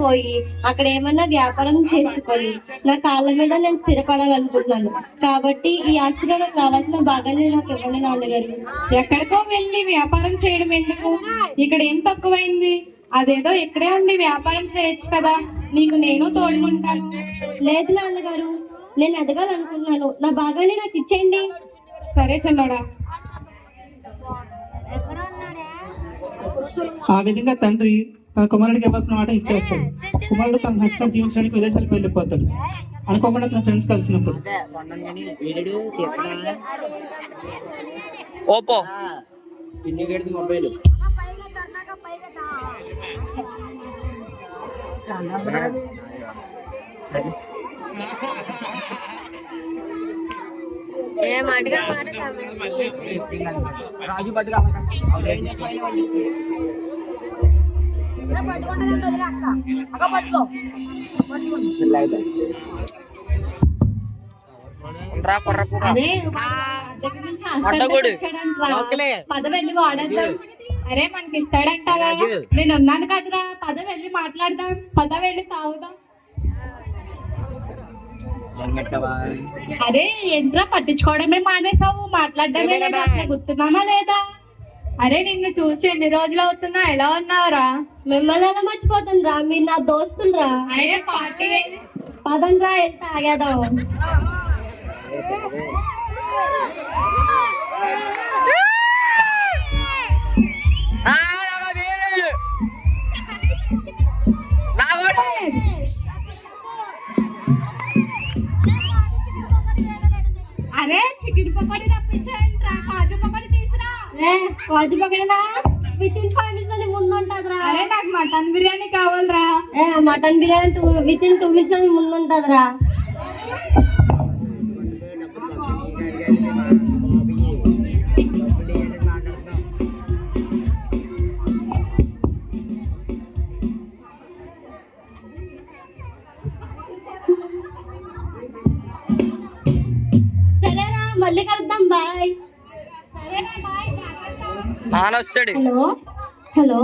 పోయి అక్కడ ఏమన్నా వ్యాపారం చేసుకొని నా కాళ్ళ మీద నేను స్థిరపడాలనుకుంటున్నాను. కాబట్టి ఈ ఆస్తిలో నాకు రావాల్సిన భాగాన్ని నాకు ఇవ్వండి నాన్నగారు. ఎక్కడికో వెళ్ళి వ్యాపారం చేయడం ఎందుకు? ఇక్కడ ఏం తక్కువైంది? అదేదో ఇక్కడే ఉండి వ్యాపారం చేయొచ్చు కదా. నీకు నేను తోడుకుంటాను. లేదు నాన్నగారు, నేను ఎదగాలనుకుంటున్నాను. నా భాగాన్ని నాకు ఇచ్చేయండి. సరే చిన్నోడా. ఆ విధంగా తండ్రి తన కుమారుడికి ఇవ్వాల్సిన మాట ఇచ్చేస్తాడు. కుమారుడు తనకు నచ్చిన జీవించడానికి విదేశాలకు వెళ్ళిపోతాడు. అనుకోకుండా తన ఫ్రెండ్స్ కలిసినప్పుడు ఓపో చిన్ని గడిది మొబైల్ రాజు పట్టుగా అరే మనకి ఇస్తాడంటావా? నేను ఉన్నాను కదరా, పద వెళ్ళి మాట్లాడదాం. పద వెళ్ళి తాగుదాం. అరే ఏంట్రా పట్టించుకోవడమే మానేసావు, మాట్లాడడమే లేదా? గుర్తున్నామా లేదా? అరే నిన్ను చూసి ఎన్ని రోజులు అవుతున్నా, ఎలా ఉన్నావురా? మిమ్మల్ని ఎలా మర్చిపోతుంది రా, మీరు నా దోస్తులు రా. అరే పార్టీ పదండ్రా ఎంత ఆగేదాం. అరే చికెన్ పకోడీ రప్పించండి, కాజు పకోడీ తీసురా. కాజు పకోడీనా వితిన్ 5 minutes ముందు ఉంటదిరా. అరే నాకు మటన్ బిర్యానీ కావాలరా. మటన్ బిర్యానీ వితిన్ 2 minutes ముందు ఉంటదిరా. సరేరా మళ్ళీ కలుద్దాం. Bye. Hello hello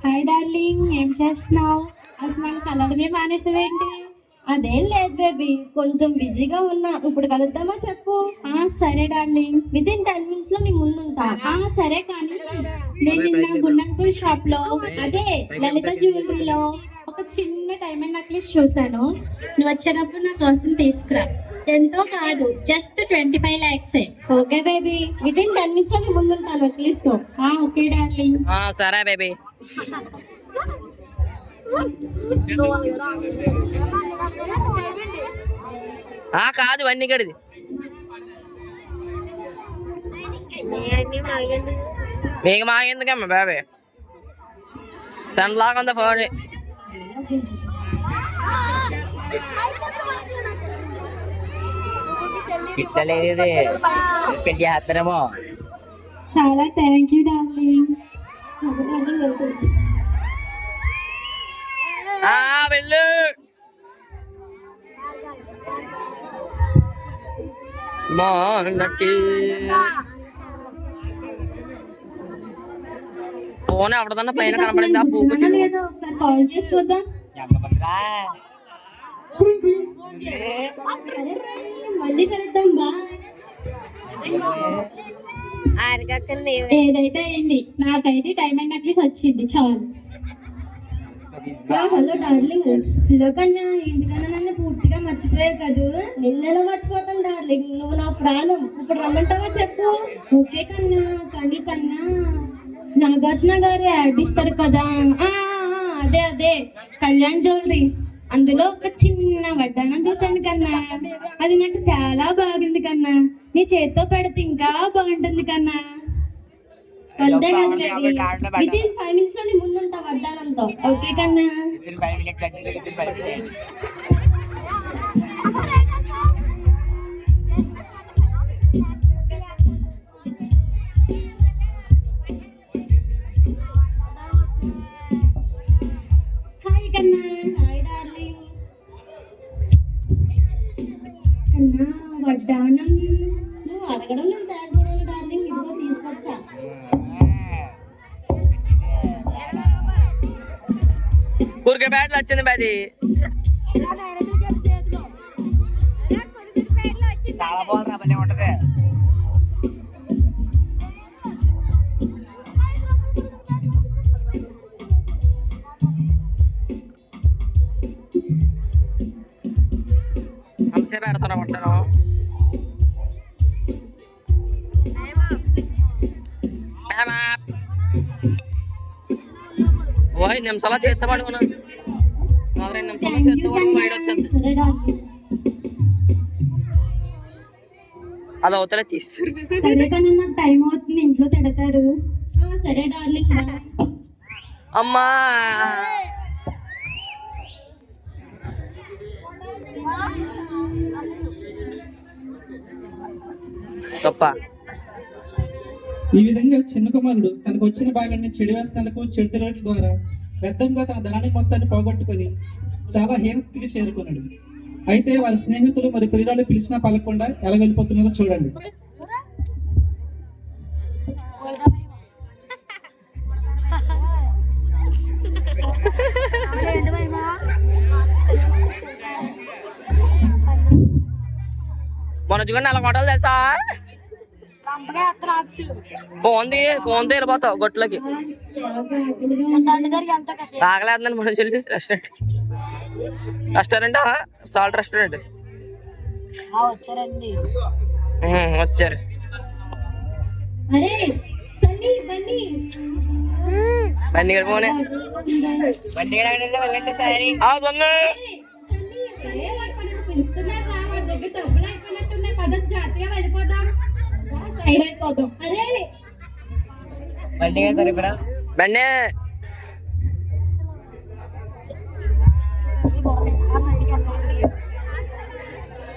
hi darling, ఏం చేస్తున్నావు? అసలు మనం కలవడమే మానేసావేంటి? అదేం లేదు బేబీ, కొంచెం బిజీగా ఉన్నా. ఇప్పుడు కలుద్దామా చెప్పు. సరే డార్లింగ్, వితిన్ 10 minutes లో నీ ముందుంటా. సరే కానీ నేను నిన్న గుండంకుల్ షాప్ లో, అదే లలిత జ్యువెలరీలో ఒక చిన్న డైమండ్ నెక్లెస్ చూసాను. నువ్వు వచ్చినప్పుడు నా కోసం తీసుకురా. ఎంతో కాదు, just 25 lakhs. Okay baby, within 10 minutes లో నీ ముందుంటాను అట్లీస్ట్. Okay darling. సరే బేబీ. కాదు అన్ని గడిది మీకు మాకెందుకమ్మా బాబే, తనలాగా ఫోన్ పిట్టలేదు పెళ్లి చేస్తారేమో. చాలా థ్యాంక్ యూ డార్లింగ్. వెళ్ళు. ఫోన్ ఎవడదన్నా పైన కనపడింది. ఆ పూకు ఒకసారి కాల్ చేసి చూద్దాం. మళ్ళీ కలుద్దాం. ఏదైతే అయింది, నాకైతే డైమండ్ నెక్లెస్ వచ్చింది చాలు. Hello darling. హలో కన్నా, ఎందుకన్నా నన్ను పూర్తిగా మర్చిపోయావు కదూ? నిన్నెలా మర్చిపోతాను డార్లింగ్, నువ్వు నా ప్రాణం. ఇప్పుడు రమ్మంటావా చెప్పు. ఓకే కన్నా, కానీ కన్నా నాగార్జున గారు యాడ్ ఇస్తారు కదా, అదే అదే కళ్యాణ్ జ్యువెలరీస్, అందులో ఒక చిన్న వడ్డానం చూసాను కన్నా. అది నాకు చాలా బాగుంది కన్నా. నీ చేత్తో పెడితే ఇంకా బాగుంటుంది కన్నా. అంతే కదా బేబీ, వితిన్ 5 minutes లో నీ ముందుంటా వడ్డానంతో. ఓకే కన్నా. హాయ్ కన్నా. Hi darling. కన్నా వడ్డానం నువ్వు అడగడం నేను తేగకూడదు డార్లింగ్, ఇదిగో తీసుకొచ్చా. ఊరికే బ్యాట్లు వచ్చింది అది చాలా బాగుంది భలే ఉంటది అంతే పెడతారా ఉంటాను 5 నిమిషాలు చేస్తే పడుకున్నా 2 నిమిషాలు చేస్తే బయట వచ్చింది సరే డార్లింగ్. అది అవుతారే తీస్తారు సరే కానీ నాకు టైం అవుతుంది, ఇంట్లో తిడతారు. సరే డార్లింగ్ బాయ్. అమ్మా గొప్ప ఈ విధంగా చిన్న కుమారుడు తనకు వచ్చిన భాగాన్ని చెడు వ్యసనాలకు చెడు తిరుగుల ద్వారా వ్యర్థంగా తన ధనాన్ని మొత్తాన్ని పోగొట్టుకుని చాలా హీన స్థితికి చేరుకున్నాడు. అయితే వారి స్నేహితులు మరి ప్రియురాలు పిలిచినా పలకుండా ఎలా వెళ్ళిపోతున్నారో చూడండి. మొన్న చూడండి అలా కొట్టాలి తెలుసా ఫోన్ తీరిపోతావు గొట్లకి బాగలేదండి మన చెల్లి రెస్టారెంట్ సాల్ట్ రెస్టారెంట్ వచ్చారు అరే సన్నీ బన్నీ బండి పోనే బండి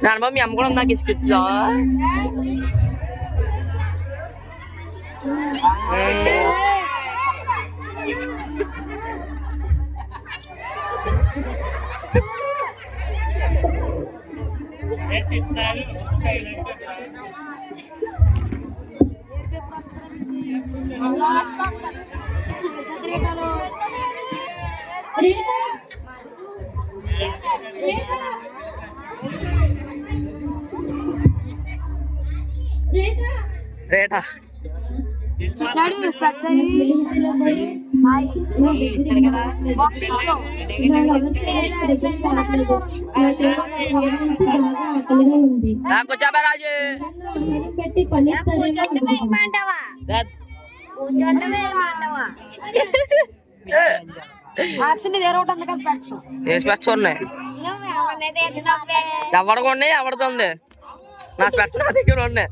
నా అనుభవం మీ అమ్మ కూడా ఉంది నాకు ఇసుకిట్లో రేటా నాకు వచ్చా రాజు పెట్టి పని స్పెట్స్ ఉన్నాయి ఎవరికి ఉన్నాయి ఎవరితో ఉంది నా స్పెట్స్ నా దగ్గర ఉన్నాయి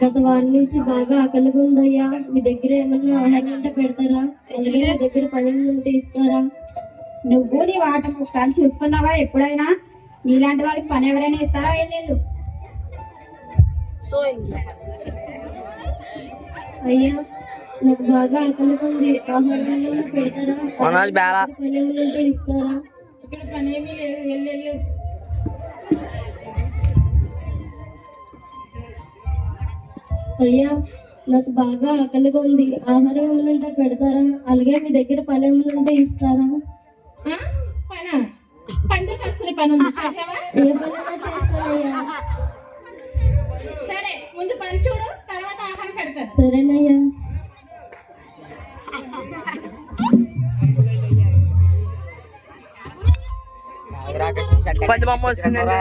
గత వారం నుంచి బాగా ఆకలిగా ఉందయ్యా, మీ దగ్గర ఏమన్నా ఆహారం ఉంటే పెడతారా? అలాగే మీ దగ్గర పని ఉంటే ఇస్తారా? నువ్వు నీ వాటం ఒకసారి చూసుకున్నావా ఎప్పుడైనా? నీలాంటి వాళ్ళకి పని ఎవరైనా ఇస్తారా? ఏళ్ళు అయ్యా నాకు బాగా ఆకలిగా ఉంది, ఆహారం ఏమన్నా పెడతారా? మనోజ్ బేలా పని ఉంటే ఇస్తారా? అయ్యా నాకు బాగా ఆకలిగా ఉంది, ఆహారం ఏమన్నా పెడతారా? అలాగే మీ దగ్గర పని ఏమన్నా ఇస్తారా? పని చేసుకునే పని ఉంది, ఏ పనైనా చేస్తానయ్యా. సరే ముందు పని చూడు, తర్వాత ఆహారం పెడతారు. సరేనయ్యా. పంది బొమ్మ వస్తుందండి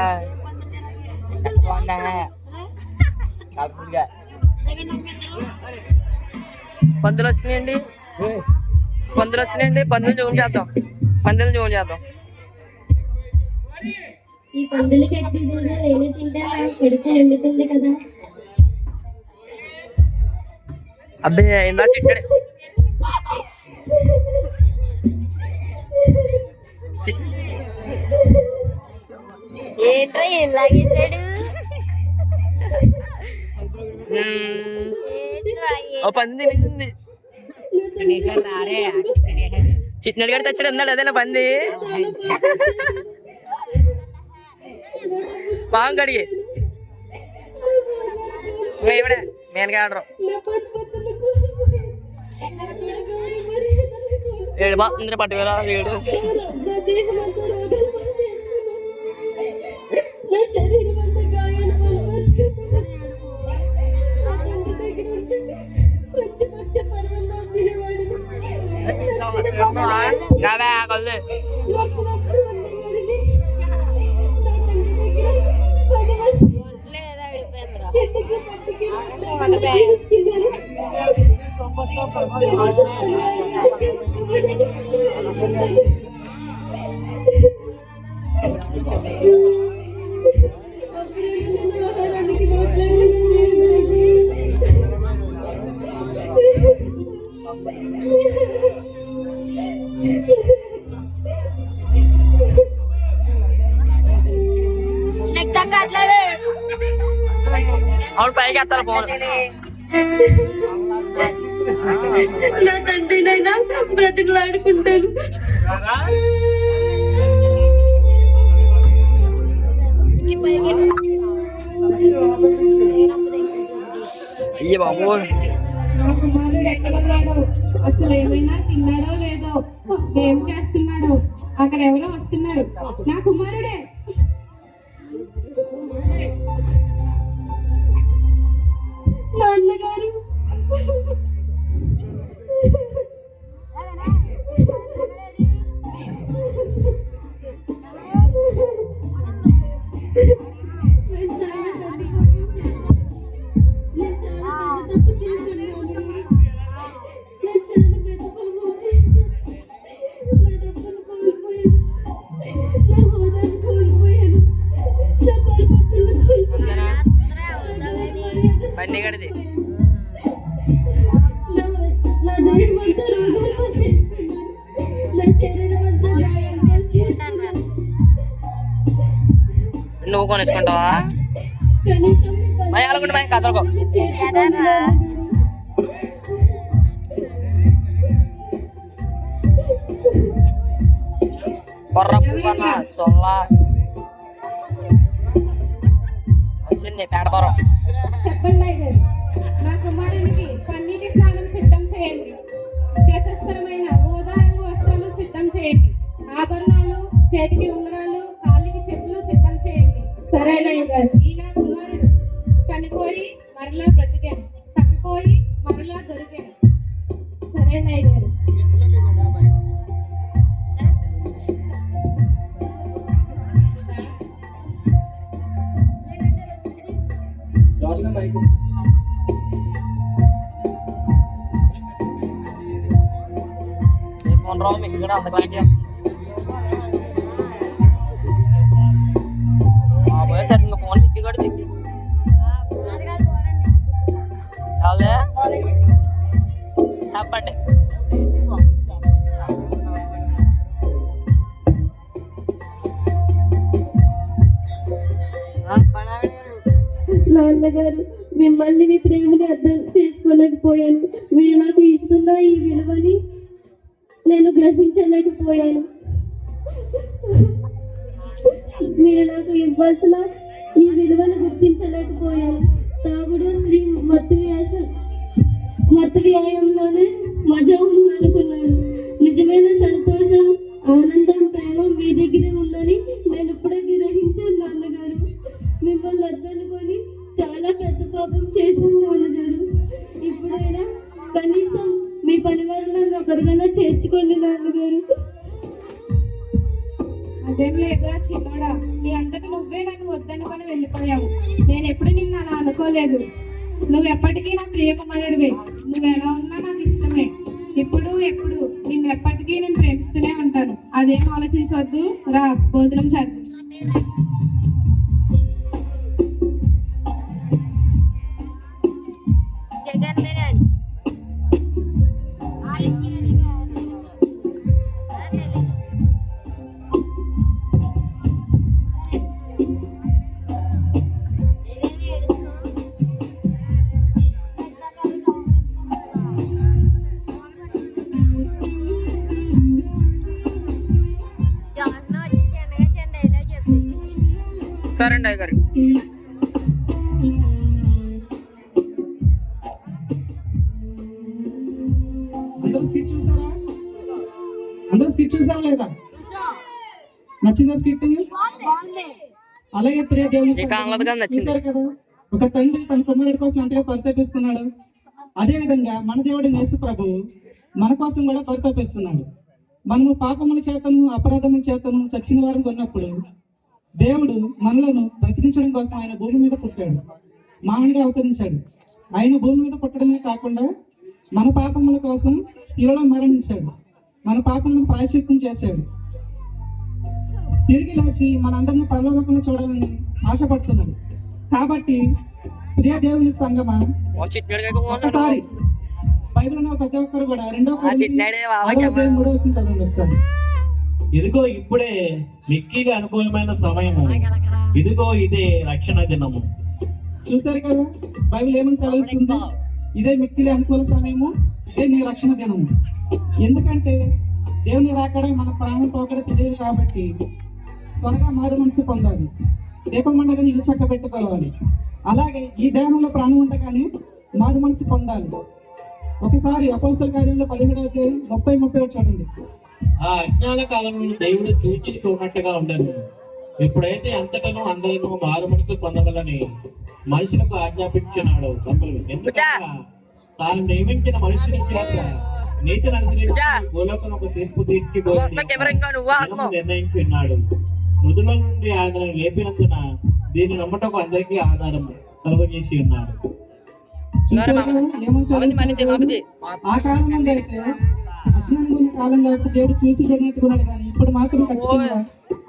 పందులు వచ్చినాయండి పందులు జోన్ చేద్దాం ఈ పందులకి ఎట్టిదిగా నేనే తింటే నా కడుపు నిండుతుంది కదా. అబ్బే ఇందా చిక్కడే ఓ పంది తినేసింది చిన్నడి గడి తెచ్చాడు అన్నాడు అదేనా పంది పాము కడిగి ఇవిడే మెయిన్గా ఆడరు ఏడు బాగుంది పట్టు వేళ ఏడు నా శరీరం అంతా గాయాలు బలపరుచుకున్నాను. నా తండ్రి దగ్గర ఉంటే మంచి పక్ష పర్వంలో తినేవాడిని. నచ్చినప్పుడు ఉండేవాడిని. నా తండ్రి దగ్గర 10 మంది ఎందుకు పట్టుకి జీవిస్తున్నాను. కనీసం పనివాడిని చేర్చుకోమని అనుకుంటాను. అప్పుడైనా నేను ఆహారానికి లోటు లేకుండా అవును పైకి ఎత్తారు ఫోన్ నా తండ్రినైనా బ్రతికులాడుకుంటాను. అయ్యే బాబు నా కుమారుడు ఎక్కడున్నాడో, అసలు ఏమైనా తిన్నాడో లేదో, ఏం చేస్తున్నాడో, అక్కడ ఎవరో వస్తున్నారు. నా కుమారుడే నాన్నగారు నేను చాలా తప్పు చేశాను. నేను చాలా పెద్ద పాపం చేశాను. నా డబ్బును కోల్పోయాను, నా హోదాను కోల్పోయాను, నా పరపతులను కోల్పోయాను, బండి గడిది నా దేహం అంతా రోగంతో చేసుకున్నాను. నా శరీరం అంతా గాయాలు చేసుకున్నాను. నువ్వు కొనేసుకుంటావా కనీసం మరి అలాగంటే మరి కదలకో బొర్ర సొల్లా వచ్చింది పేడబొరం చెప్పండి అయ్యగారు. నా కుమారునికి పన్నీటి స్నానం సిద్ధం చేయండి. ప్రశస్తమైన ఊదారంగు వస్త్రములు సిద్ధం చేయండి. ఆభరణాలు, చేతికి ఉంగరాలు, కాలికి చెప్పులు సిద్ధం చేయండి. సరేనా అయ్యగారు? ఈ నా కుమారుడు చనిపోయి మరలా బ్రతికాను, తప్పిపోయి మరలా దొరికాను. సరేనా అయ్యగారు? ఫోన్ రావు మీకు ఇక్కడ అందుకని సరే ఇంకా ఫోన్ మీకు కూడా దిగి చెప్పండి నాన్నగారు, మిమ్మల్ని మీ ప్రేమని అర్థం చేసుకోలేకపోయాను. మీరు నాకు ఇస్తున్న ఈ విలువని నేను గ్రహించలేకపోయాను. మీరు నాకు ఇవ్వాల్సిన ఈ విలువను గుర్తించలేకపోయాను. తాగుడు స్త్రీ మత్తు వ్యాయంలోనే మజా ఉందనుకున్నాను. నిజమైన సంతోషం, ఆనందం, ప్రేమ మీ దగ్గరే ఉందని నేను ఇప్పుడే గ్రహించాను. నాన్నగారు, మిమ్మల్ని వద్దనుకొని చాలా పెద్ద పాపం చేశాను. నాన్నగారు, ఇప్పుడైనా కనీసం మీ పనివారు నన్ను ఒకరికైనా చేర్చుకోండి. నాన్నగారు, అదేం లేదా చిన్నోడా, నీ అంతటి నువ్వే నన్ను వద్దనుకొని వెళ్ళిపోయావు. నేను ఎప్పుడు నిన్ను అలా అనుకోలేదు. నువ్వు ఎప్పటికీ నా ప్రియ కుమారుడివే. నువ్వు ఎలా ఉన్నా నాకు ఇష్టమే. ఇప్పుడు ఎప్పుడు నిన్ను ఎప్పటికీ నేను ప్రేమిస్తూనే ఉంటాను. అదేం ఆలోచించవద్దు. రా, భోజనం చేద్దాం. Jangan, jangan, jangan, jangan, jangan, jangan, Ajay గారు. అందరూ స్కిట్ చూసారా? అందరూ స్కిట్ చూసారా లేదా? నచ్చిందా స్కిట్? అలాగే ప్రియ దేవుని నీకు ఆహ్లాదకరంగా నచ్చింది. చూసారు కదా, ఒక తండ్రి తన కుమారుడి కోసం ఎంతగా పరితపిస్తున్నాడు. అదే విధంగా మన దేవుడి యేసు ప్రభువు మన కోసం కూడా పరితపిస్తున్నాడు. మనము పాపముల చేతను అపరాధముల చేతను చచ్చిన వారం కొన్నప్పుడు దేవుడు మనలను బ్రతికించడం కోసం ఆయన భూమి మీద పుట్టాడు, మానవునిగా అవతరించాడు. ఆయన భూమి మీద పుట్టడమే కాకుండా మన పాపముల కోసం శిలువలో మరణించాడు, మన పాపములను ప్రాయశ్చిత్తం చేశాడు. తిరిగి లేచి మనందరినీ పరలోకంలో చూడాలని ఆశపడుతున్నాడు. కాబట్టి ప్రియ దేవుని సంగమా, ఒకసారి బైబిల్ ఉన్న ప్రతి ఒక్కరు కూడా 2వ కొరింథీ 3వ చదవండి ఒకసారి. ఇదిగో ఇప్పుడే మిక్కిలి అనుకూలమైన సమయము, ఇదిగో ఇదే రక్షణ దినము. చూసారు కదా, బైబిల్ ఏమని సెలవిస్తుంది? ఇదే మిక్కిలి అనుకూల సమయము, ఇదే నీ రక్షణ దినము. ఎందుకంటే దేవుని రాకడ మన ప్రాణం పోకడ తెలియదు కాబట్టి త్వరగా మారు మనసు పొందాలి, దీపం ఉండగానే ఇల్లు చక్క పెట్టుకోవాలి. అలాగే ఈ దేహంలో ప్రాణం ఉండగానే మారు మనసు పొందాలి. ఒకసారి అపోస్తల కార్యంలో 17:30-31 చూడండి. ఆ అజ్ఞాన కాలంలో దేవుడు చూచి చూడనట్టుగా ఉండను. ఇప్పుడైతే అంతటను అందరినూ మారు మనసు పొందగలని మనుషులకు ఆజ్ఞాపించున్నాడు. ఎందుకంటే తాను నియమించిన మనుషుల చేత నీతిని అనుసరించి భూలోకం ఒక తీర్పు నిర్ణయించి ఉన్నాడు. మృదుల నుండి ఆయన లేపినందున దీని నమ్మటకు అందరికీ ఆధారం కలుగజేసి ఉన్నాడు. చూసారు కదా, ఏమని సెలవిస్తుంది? ఆ కాలం నుండి అయితే అజ్ఞానం ఉన్న కాలం కాబట్టి దేవుడు చూసి చూడనట్టుకున్నాడు, కానీ ఇప్పుడు మాత్రం ఖచ్చితంగా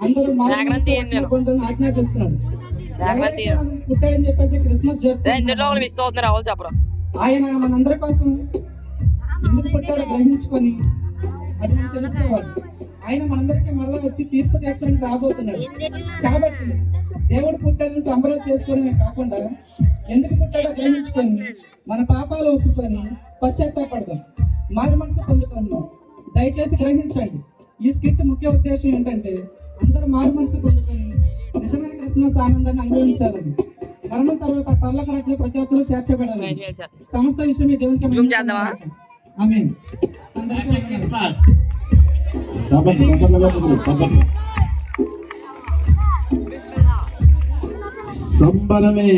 అందరూ మారు మనసు పొందాలని ఆజ్ఞాపిస్తున్నాడు. పుట్టాడని చెప్పేసి క్రిస్మస్ జరుపుకుంటున్నాం. ఆయన మనందరి కోసం ఎందుకు పుట్టాడో గ్రహించుకొని అది మనం తెలుసుకోవాలి. ఆయన మనందరికీ మళ్ళీ వచ్చి తీర్పు తీర్చడానికి రాబోతున్నాడు. కాబట్టి దేవుడు పుట్టాలని సంబరాలు చేసుకోవడమే కాకుండా ఎందుకు పుట్టాడో గ్రహించుకొని మన పాపాలు ఒప్పుకొని పశ్చాత్తాపడదాం, మారు మనసు పొందుకుందాం. దయచేసి గ్రహించండి, ఈ స్కిట్ ముఖ్య ఉద్దేశం ఏంటంటే అందరూ మారు మనసు పొందుకొని నిజమైన క్రిస్మస్ ఆనందాన్ని అనుభవించాలని, మరణం తర్వాత పర్లోక రాజ్యంలో ప్రతి ఒక్కరూ చేర్చబడాలి. సమస్త విషయం దేవునికి ఆమేన్. అందరికీ క్రిస్మస్ సంబరమే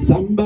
సంబర